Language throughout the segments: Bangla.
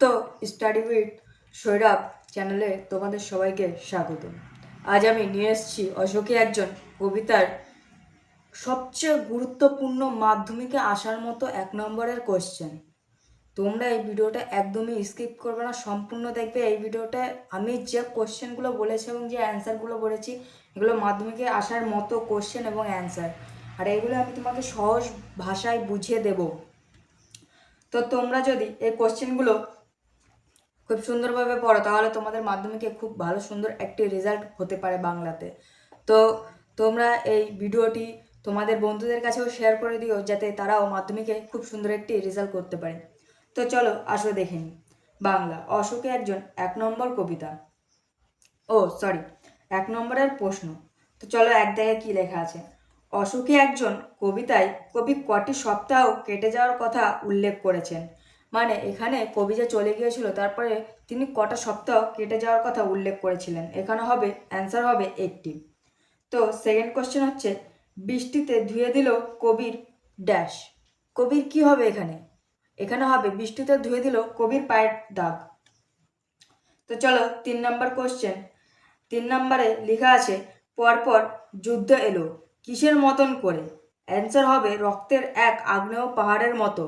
তো স্টাডি উইথ সৈরভ চ্যানেলে তোমাদের সবাইকে স্বাগত। আজ আমি নিয়ে এসেছি অশোকে একজন কবিতার সবচেয়ে গুরুত্বপূর্ণ মাধ্যমিকে আসার মতো 1 নম্বরের কোশ্চেন। তোমরা এই ভিডিওটা একদমই স্কিপ করবে না, সম্পূর্ণ দেখবে। এই ভিডিওটা আমি যে কোশ্চেনগুলো বলেছি এবং যে অ্যান্সারগুলো বলেছি এগুলো মাধ্যমিকে আসার মতো কোশ্চেন এবং অ্যান্সার, আর এগুলো আমি তোমাকে সহজ ভাষায় বুঝিয়ে দেব। তো তোমরা যদি এই কোশ্চেনগুলো খুব সুন্দরভাবে পড়ো তাহলে তোমাদের মাধ্যমিকে খুব ভালো সুন্দর একটি রেজাল্ট হতে পারে বাংলাতে। তো তোমরা এই ভিডিওটি তোমাদের বন্ধুদের কাছেও শেয়ার করে দিও যাতে তারাও মাধ্যমিকে খুব সুন্দর একটি রেজাল্ট করতে পারে। তো চলো আসো দেখে নিই। বাংলা অশোকে একজন 1 নম্বর কবিতা, ও সরি 1 নম্বরের প্রশ্ন। তো চলো এক জায়গায় কী লেখা আছে। অশোকে একজন কবিতায় কবি কটি সপ্তাহ কেটে যাওয়ার কথা উল্লেখ করেছেন। মানে এখানে কবি যে চলে গিয়েছিল তারপরে তিনি কটা সপ্তাহ কেটে যাওয়ার কথা উল্লেখ করেছিলেন। এখানে হবে অ্যান্সার হবে একটি। তো সেকেন্ড কোশ্চেন হচ্ছে বৃষ্টিতে ধুয়ে দিল কবির ড্যাশ। কবির কি হবে এখানে? এখানে হবে বৃষ্টিতে ধুয়ে দিল কবির পায়ের দাগ। তো চলো 3 নম্বর কোশ্চেন। 3 নম্বরে লেখা আছে পরপর যুদ্ধ এলো কিসের মতন করে। অ্যান্সার হবে রক্তের এক আগ্নেয় পাহাড়ের মতো।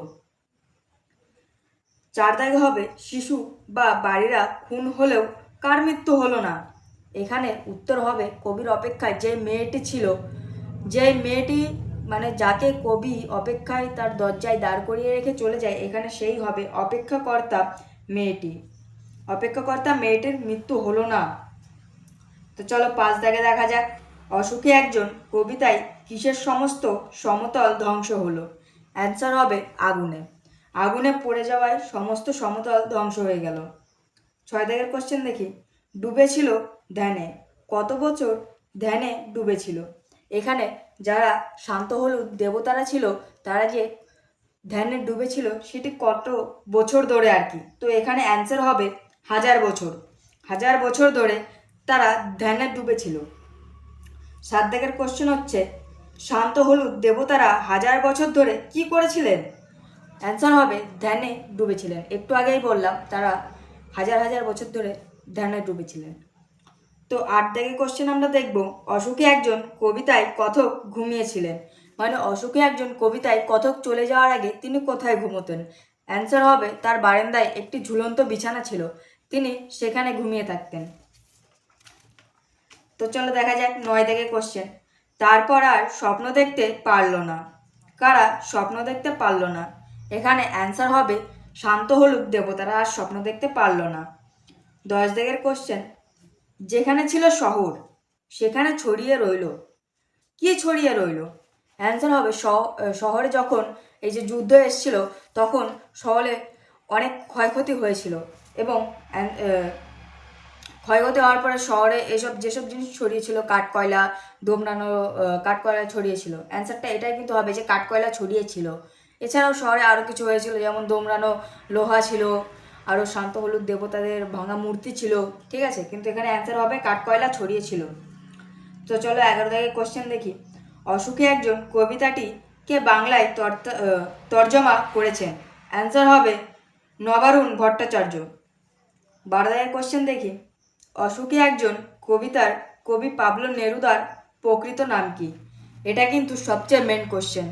4 দাগে হবে শিশু বা বাড়িরা খুন হলেও কার মৃত্যু হলো না। এখানে উত্তর হবে কবির অপেক্ষায় যে মেয়েটি ছিল, যে মেয়েটি মানে যাকে কবি অপেক্ষায় তার দরজায় দাঁড় করিয়ে রেখে চলে যায়, এখানে সেই হবে অপেক্ষাকর্তা মেয়েটি। অপেক্ষাকর্তা মেয়েটির মৃত্যু হলো না। তো চলো 5 দাগে দেখা যাক। অসুখী একজন কবিতায় কিসের সমস্ত সমতল ধ্বংস হলো। অ্যান্সার হবে আগুনে। আগুনে পড়ে যাওয়ায় সমস্ত সমতল ধ্বংস হয়ে গেল। 6 দাগের কোশ্চেন দেখি। ডুবেছিল ধ্যানে, কত বছর ধ্যানে ডুবেছিল। এখানে যারা শান্ত হলুদ দেবতারা ছিল তারা যে ধ্যানে ডুবেছিল সেটি কত বছর ধরে আর কি। তো এখানে অ্যান্সার হবে 1000 বছর। 1000 বছর ধরে তারা ধ্যানে ডুবেছিল। 7 দাগের কোশ্চেন হচ্ছে শান্ত হলুদ দেবতারা 1000 বছর ধরে কি করেছিলেন। অ্যান্সার হবে ধ্যানে ডুবেছিলেন। একটু আগেই বললাম তারা হাজার হাজার বছর ধরে ধ্যানে ডুবেছিলেন। তো 8 দাগের কোশ্চেন আমরা দেখব অশোকে একজন কবিতায় কথক ঘুমিয়েছিলেন। মানে অশোকে একজন কবিতায় কথক চলে যাওয়ার আগে তিনি কোথায় ঘুমোতেন। অ্যান্সার হবে তার বারান্দায় একটি ঝুলন্ত বিছানা ছিল, তিনি সেখানে ঘুমিয়ে থাকতেন। তো চলো দেখা যাক 9 দাগের কোশ্চেন। তারপর আর স্বপ্ন দেখতে পারল না। কারা স্বপ্ন দেখতে পারল না? এখানে অ্যান্সার হবে শান্ত হলুদ দেবতারা আর স্বপ্ন দেখতে পারল না। 10 দাগের কোশ্চেন। যেখানে ছিল শহর সেখানে ছড়িয়ে রইল। কি ছড়িয়ে রইল? অ্যান্সার হবে শহরে যখন এই যে যুদ্ধ এসেছিল তখন শহরে অনেক ক্ষয়ক্ষতি হয়েছিল এবং ক্ষয়ক্ষতি হওয়ার পরে শহরে এসব যেসব জিনিস ছড়িয়েছিল কাঠকয়লা দমনানো, কাঠকয়লা ছড়িয়েছিল। অ্যান্সারটা এটাই কিন্তু হবে যে কাঠকয়লা ছড়িয়েছিল। এছাড়াও শহরে আরও কিছু হয়েছিল, যেমন দমরানো লোহা ছিল, আরও শান্ত হলুদ দেবতাদের ভাঙা মূর্তি ছিল। ঠিক আছে, কিন্তু এখানে অ্যান্সার হবে কাঠকয়লা ছড়িয়েছিল। তো চলো 11 দাগের কোশ্চেন দেখি। অসুখী একজন কবিতাটি কে বাংলায় তর্জমা করেছেন। অ্যান্সার হবে নবারুণ ভট্টাচার্য। 12 দাগের কোশ্চেন দেখি। অসুখী একজন কবিতার কবি পাবলো নেরুদার প্রকৃত নাম কি। এটা কিন্তু সবচেয়ে মেন কোশ্চেন।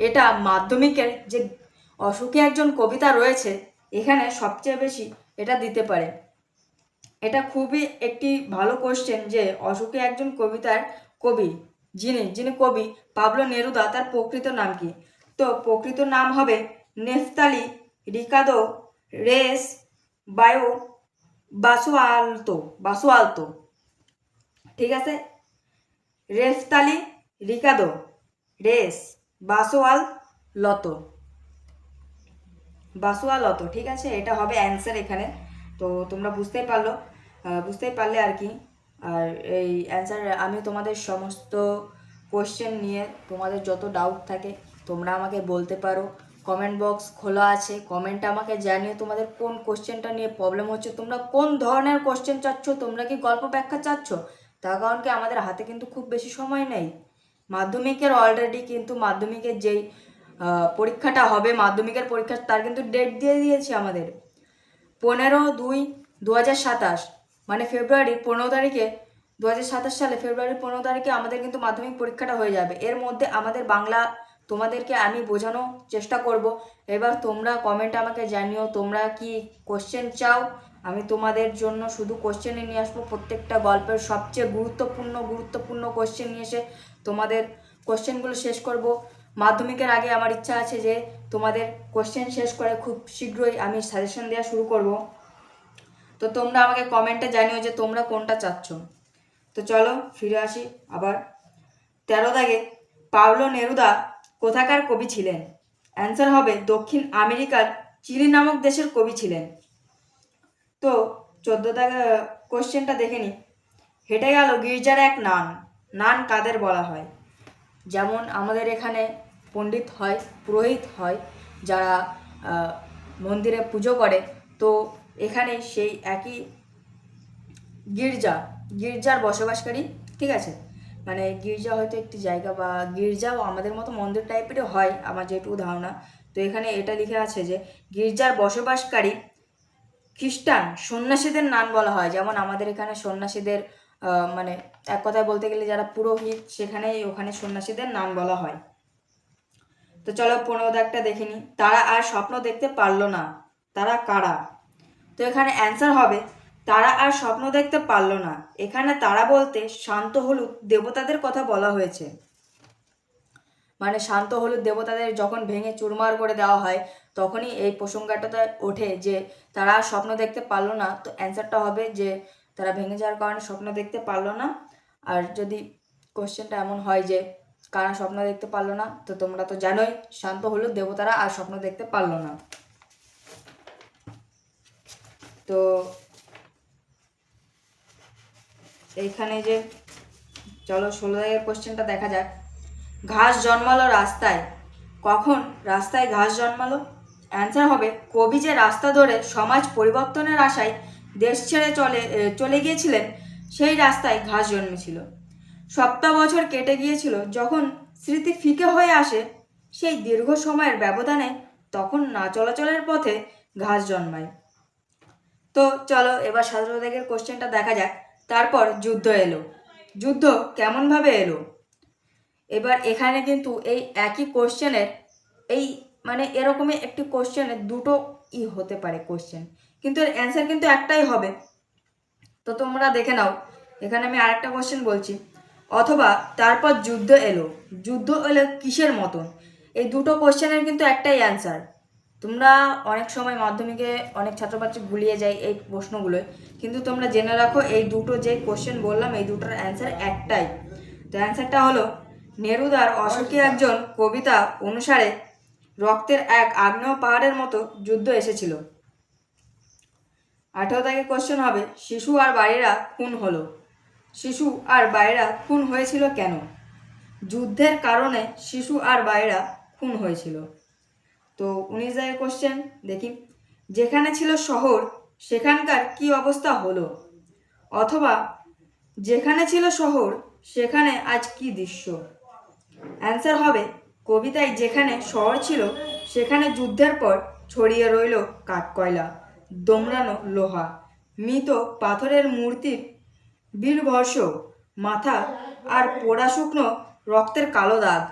এটা মাধ্যমিকের যে অসুখী একজন কবিতা রয়েছে এখানে সবচেয়ে বেশি এটা দিতে পারে। এটা খুবই একটি ভালো কোশ্চেন যে অসুখী একজন কবিতার কবি যিনি যিনি কবি পাবলো নেরুদা তার প্রকৃত নাম কি। তো প্রকৃত নাম হবে নেফতালি রিকার্দো রেস বায়ো বাসুয়ালতো। ঠিক আছে, রেফতালি রিকার্দো রেস বাসুয়ালতো। ঠিক আছে, এটা হবে অ্যান্সার এখানে। তো তোমরা বুঝতেই পারলে আর কি। আর এই অ্যান্সার আমি তোমাদের সমস্ত কোশ্চেন নিয়ে তোমাদের যত ডাউট থাকে তোমরা আমাকে বলতে পারো। কমেন্ট বক্স খোলা আছে, কমেন্টে আমাকে জানিয়ে তোমাদের কোন কোশ্চেনটা নিয়ে প্রবলেম হচ্ছে, তোমরা কোন ধরনের কোশ্চেন চাচ্ছ, তোমরা কি গল্প ব্যাখ্যা চাচ্ছ। তার কারণ কি আমাদের হাতে কিন্তু খুব বেশি সময় নেই। মাধ্যমিকের অলরেডি কিন্তু মাধ্যমিকের যেই পরীক্ষাটা হবে মাধ্যমিকের পরীক্ষা তার কিন্তু ডেট দিয়ে দিয়েছে আমাদের। 15/2/2027 মানে ফেব্রুয়ারির 15 তারিখে 2027 সালে ফেব্রুয়ারির 15 তারিখে আমাদের কিন্তু মাধ্যমিক পরীক্ষাটা হয়ে যাবে। এর মধ্যে আমাদের বাংলা তোমাদেরকে আমি বোঝানোর চেষ্টা করব। এবার তোমরা কমেন্টে আমাকে জানিও তোমরা কি কোশ্চেন চাও। আমি তোমাদের জন্য শুধু কোশ্চেনই নিয়ে আসবো, প্রত্যেকটা গল্পের সবচেয়ে গুরুত্বপূর্ণ কোশ্চেন নিয়ে এসে তোমাদের কোশ্চেনগুলো শেষ করব। মাধ্যমিকের আগে আমার ইচ্ছা আছে যে তোমাদের কোশ্চেন শেষ করে খুব শীঘ্রই আমি সাজেশন দেওয়া শুরু করব। তো তোমরা আমাকে কমেন্টে জানিও যে তোমরা কোনটা চাচ্ছ। তো চলো ফিরে আসি আবার। 13 দাগে পাওলো নেরুদা কোথাকার কবি ছিলেন? অ্যান্সার হবে দক্ষিণ আমেরিকার চিলি নামক দেশের কবি ছিলেন। তো 14 দাগে কোশ্চেনটা দেখে নিই। হেঁটে গেল গির্জার এক নান, নান কাদের বলা হয়? যেমন আমাদের এখানে পণ্ডিত হয়, পুরোহিত হয়, যারা মন্দিরে পুজো করে, তো এখানে সেই একই গির্জার বসবাসকারী, ঠিক আছে, মানে গির্জা হয়তো একটি জায়গা বা গির্জাও আমাদের মতো মন্দির টাইপেরও হয় আমার যেটুকু ধারণা। তো এখানে এটা লিখে আছে যে গির্জার বসবাসকারী খ্রিস্টান সন্ন্যাসীদের নাম বলা হয়। যেমন আমাদের এখানে সন্ন্যাসীদের মানে এক কথায় বলতে গেলে যারা পুরোহিত ওখানে সন্ন্যাসীদের নাম বলা হয়। তো চলো 15 দাগটা দেখে নিই। তারা আর স্বপ্ন দেখতে পারলো না, তারা কারা? তো এখানে অ্যান্সার হবে তারা আর স্বপ্ন দেখতে পারলো না। এখানে তারা বলতে শান্ত হলুদ দেবতাদের কথা বলা হয়েছে। মানে শান্ত হলুদ দেবতাদের যখন ভেঙে চুরমার করে দেওয়া হয় তখনই এই প্রসঙ্গটাতে ওঠে যে তারা আর স্বপ্ন দেখতে পারলো না। তো অ্যান্সারটা হবে যে তারা ভেঙে যাওয়ার কারণে স্বপ্ন দেখতে পারলো না। আর যদি কোশ্চেনটা এমন হয় যে কারা স্বপ্ন দেখতে পারলো না, তো তোমরা তো জানোই শান্ত হলুদ দেবতারা আর স্বপ্ন দেখতে পারলো না। তো এইখানে যে চলো 16 দাগের কোশ্চেনটা দেখা যাক। ঘাস জন্মালো রাস্তায়, কখন রাস্তায় ঘাস জন্মালো? অ্যান্সার হবে কবি যে রাস্তা ধরে সমাজ পরিবর্তনের আশায় দেশ ছেড়ে চলে গিয়েছিলেন সেই রাস্তায় ঘাস জন্মেছিল। সপ্তাহ বছর কেটে গিয়েছিল, যখন স্মৃতি ফিকে হয়ে আসে সেই দীর্ঘ সময়ের ব্যবধানে তখন না চলাচলের পথে ঘাস জন্মায়। তো চলো এবার 17 দাগের কোশ্চেনটা দেখা যাক। তারপর যুদ্ধ এলো, যুদ্ধ কেমনভাবে এলো? এবার এখানে কিন্তু এই একই কোশ্চেনের এই মানে এরকমই একটি কোশ্চেনের দুটো হতে পারে কোশ্চেন, কিন্তু এর অ্যান্সার কিন্তু একটাই হবে। তো তোমরা দেখে নাও, এখানে আমি আরেকটা কোশ্চেন বলছি। অথবা তারপর যুদ্ধ এলো, যুদ্ধ এলো কিসের মতন? এই দুটো কোশ্চেনের কিন্তু একটাই অ্যান্সার। তোমরা অনেক সময় মাধ্যমিকে অনেক ছাত্রছাত্রী গুলিয়ে যায় এই প্রশ্নগুলোয়, কিন্তু তোমরা জেনে রাখো এই দুটো যে কোশ্চেন বললাম এই দুটোর অ্যান্সার একটাই। তো অ্যান্সারটা হলো নেরুদার অশোকে একজন কবিতা অনুসারে রক্তের এক আগ্নেয় পাহাড়ের মতো যুদ্ধ এসেছিল। 18 থেকে কোশ্চেন হবে শিশু আর বাইরা খুন হলো, শিশু আর বাইরা খুন হয়েছিল কেন? যুদ্ধের কারণে শিশু আর বাইরা খুন হয়েছিল। তো 19 থেকে কোশ্চেন দেখি। যেখানে ছিল শহর সেখানকার কি অবস্থা হলো? অথবা যেখানে ছিল শহর সেখানে আজ কি দৃশ্য? অ্যান্সার হবে কবিতায় যেখানে শহর ছিল সেখানে যুদ্ধের পর ছড়িয়ে রইল কাঠকয়লা, দোমড়ানো লোহা, মৃত পাথরের মূর্তির বীরবর্ষ মাথা আর পোড়া শুকনো রক্তের কালো দাগ।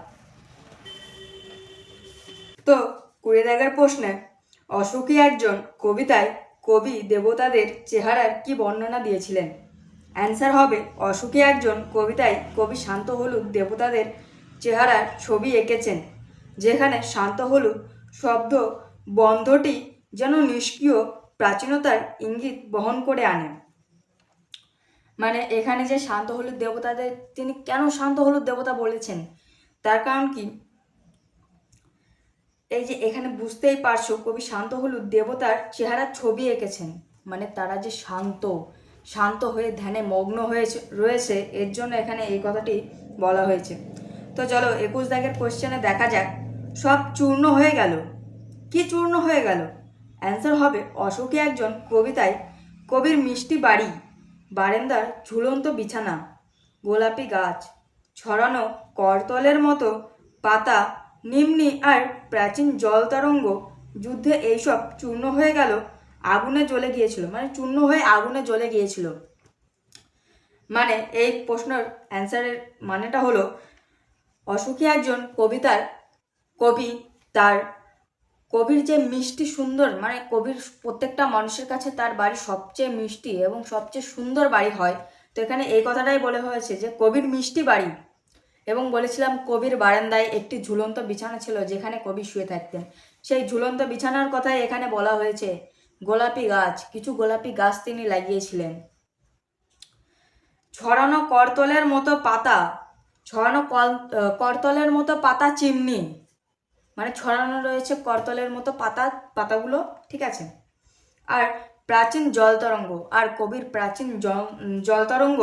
তো 20 দাগের প্রশ্নে অশোকী একজন কবিতায় কবি দেবতাদের চেহারার কি বর্ণনা দিয়েছিলেন? অ্যান্সার হবে অশোকী একজন কবিতায় কবি শান্ত হলুদ দেবতাদের চেহারার ছবি এঁকেছেন, যেখানে শান্ত হলুদ শব্দ বন্ধটি যেন নিষ্ক্রিয় প্রাচীনতার ইঙ্গিত বহন করে আনে। মানে এখানে যে শান্ত হলুদ দেবতাদের তিনি কেন শান্ত হলুদ দেবতা বলেছেন তার কারণ কি, এই যে এখানে বুঝতেই পারছো কবি শান্ত হলুদ দেবতার চেহারার ছবি এঁকেছেন, মানে তারা যে শান্ত হয়ে ধ্যানে মগ্ন রয়েছে এর জন্য এখানে এই কথাটি বলা হয়েছে। তো চলো 21 দাগের কোশ্চেনে দেখা যাক। সব চূর্ণ হয়ে গেল, কি চূর্ণ হয়ে গেল? অ্যান্সার হবে অশোকী একজন কবিতায় কবির মিষ্টি বাড়ি, বারান্দার ঝুলন্ত বিছানা, গোলাপি গাছ, ছড়ানো করতলের মতো পাতা, নিম্নি আর প্রাচীন জল তরঙ্গ, যুদ্ধে এইসব চূর্ণ হয়ে গেল আগুনে জ্বলে গিয়েছিল, মানে চূর্ণ হয়ে আগুনে জ্বলে গিয়েছিল। মানে এই প্রশ্নের অ্যান্সারের মানেটা হলো অসুখী একজন কবিতার কবি, তার কবির যে মিষ্টি সুন্দর, মানে কবির প্রত্যেকটা মানুষের কাছে তার বাড়ি সবচেয়ে মিষ্টি এবং সবচেয়ে সুন্দর বাড়ি হয়। তো এখানে এই কথাটাই বলা হয়েছে যে কবির মিষ্টি বাড়ি। এবং বলেছিলাম কবির বারান্দায় একটি ঝুলন্ত বিছানা ছিল যেখানে কবি শুয়ে থাকতেন। সেই ঝুলন্ত বিছানার কথাই এখানে বলা হয়েছে। গোলাপি গাছ, কিছু গোলাপি গাছ তিনি লাগিয়েছিলেন। ছড়ানো করতলের মতো পাতা, ছড়ানো করতলের মতো পাতা চিমনি, মানে ছড়ানো রয়েছে করতলের মতো পাতাগুলো, ঠিক আছে। আর প্রাচীন জল তরঙ্গ, আর কবির প্রাচীন জল তরঙ্গ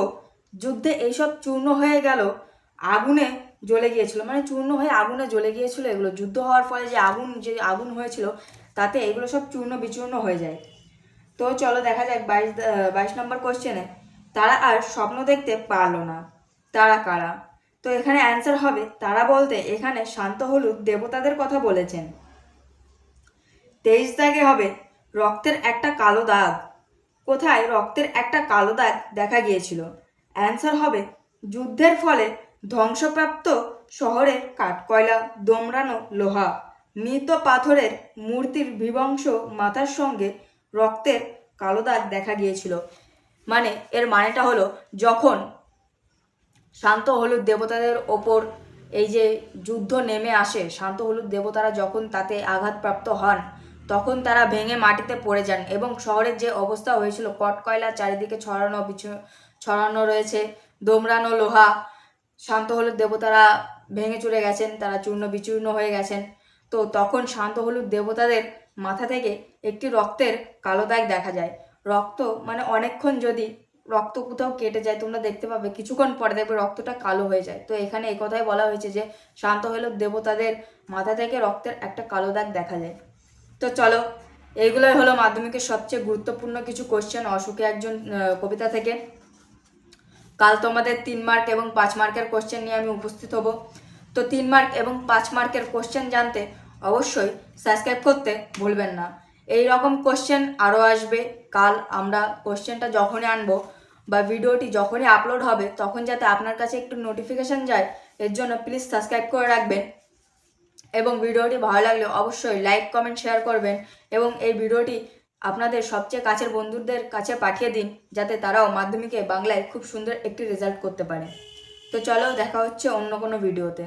যুদ্ধে এইসব চূর্ণ হয়ে গেল, আগুনে জ্বলে গিয়েছিল, মানে চূর্ণ হয়ে আগুনে জ্বলে গিয়েছিল। এগুলো যুদ্ধ হওয়ার ফলে যে আগুন হয়েছিল তাতে এগুলো সব চূর্ণ বিচূর্ণ হয়ে যায়। তো চলো দেখা যাক 22 নম্বর কোশ্চেনে। তারা আর স্বপ্ন দেখতে পারলো না, তারা কারা? তো এখানে অ্যান্সার হবে তারা বলতে এখানে শান্ত হলুদ দেবতাদের কথা বলেছেন। 23 দাগে হবে রক্তের একটা কালো দাগ। কোথায় রক্তের একটা কালো দাগ দেখা গিয়েছিল? অ্যান্সার হবে যুদ্ধের ফলে ধ্বংসপ্রাপ্ত শহরের কাঠকয়লা, দোমড়ানো লোহা, মৃত পাথরের মূর্তির বিবংশ মাথার সঙ্গে রক্তের কালো দাগ দেখা গিয়েছিল। মানে এর মানেটা হলো যখন শান্ত হলুদ দেবতাদের ওপর এই যে যুদ্ধ নেমে আসে, শান্ত হলুদ দেবতারা যখন তাতে আঘাতপ্রাপ্ত হন তখন তারা ভেঙে মাটিতে পড়ে যান এবং শহরের যে অবস্থা হয়েছিল, কটকয়লা চারিদিকে ছড়ানো রয়েছে, দোমড়ানো লোহা, শান্ত হলুদ দেবতারা ভেঙে চুরে গেছেন, তারা চূর্ণ বিচূর্ণ হয়ে গেছেন। তো তখন শান্ত হলুদ দেবতাদের মাথা থেকে একটি রক্তের কালো দাগ দেখা যায়। রক্ত মানে অনেকক্ষণ যদি রক্ত কোথাও কেটে যায় তোমরা দেখতে পাবে কিছুক্ষণ পরে দেখবে রক্তটা কালো হয়ে যায়। তো এখানে এই কথাই বলা হয়েছে যে শান্ত হলুদ দেবতাদের মাথা থেকে রক্তের একটা কালো দাগ দেখা যায়। তো চলো, এইগুলোই হলো মাধ্যমিকের সবচেয়ে গুরুত্বপূর্ণ কিছু কোশ্চেন অশোকে একজন কবিতা থেকে। কাল তোমাদের 3 মার্ক এবং 5 মার্কের কোশ্চেন নিয়ে আমি উপস্থিত হব। তো 3 মার্ক এবং 5 মার্কের কোশ্চেন জানতে অবশ্যই সাবস্ক্রাইব করতে ভুলবেন না। এই রকম কোশ্চেন আরও আসবে। কাল আমরা কোশ্চেনটা যখনই আনবো বা ভিডিওটি যখনই আপলোড হবে তখন যাতে আপনার কাছে একটু নোটিফিকেশান যায়, এর জন্য প্লিজ সাবস্ক্রাইব করে রাখবেন। এবং ভিডিওটি ভালো লাগলে অবশ্যই লাইক কমেন্ট শেয়ার করবেন এবং এই ভিডিওটি আপনাদের সবচেয়ে কাছের বন্ধুদের কাছে পাঠিয়ে দিন যাতে তারাও মাধ্যমিকে বাংলায় খুব সুন্দর একটি রেজাল্ট করতে পারে। তো চলো দেখা হচ্ছে অন্য কোনো ভিডিওতে।